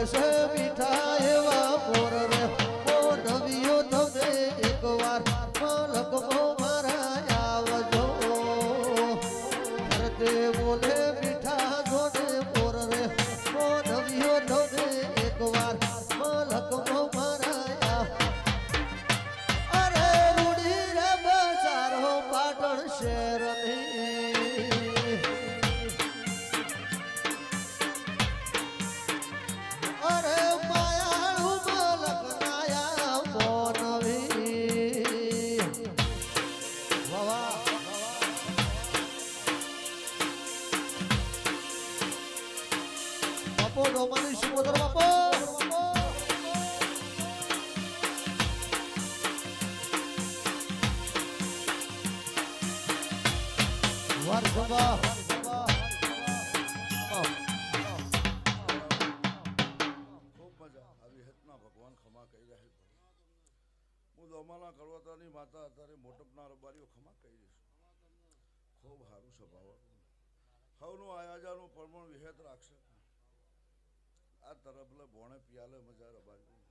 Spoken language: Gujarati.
છે મીઠા એવા મોર રે ઓ નવીઓ તમે એકવાર મલકમો મારા આવજો તે બોલે મીઠા જોને મોર રે ઓ નવીઓ તમે એકવાર મલકમો મારા અરે રૂડી રે બજારો પાટણ શહેરની અરે માયાળું મલકનાયા મોનવી વાહ બાપો ડોમાની સુમોદર બાપો વારસબા ભગવાન ખમા કહી રહ્યા હું દોમાના કડવતાની માતા અત્યારે મોટપના રબારીઓ ખમા કહી રહીશ ખૂબ સારું સ્વભાવ હવનું આયાજાનું પ્રમાણ વિહેત રાખશે આ તરફ ભોણે પિયાલે મજા રબારી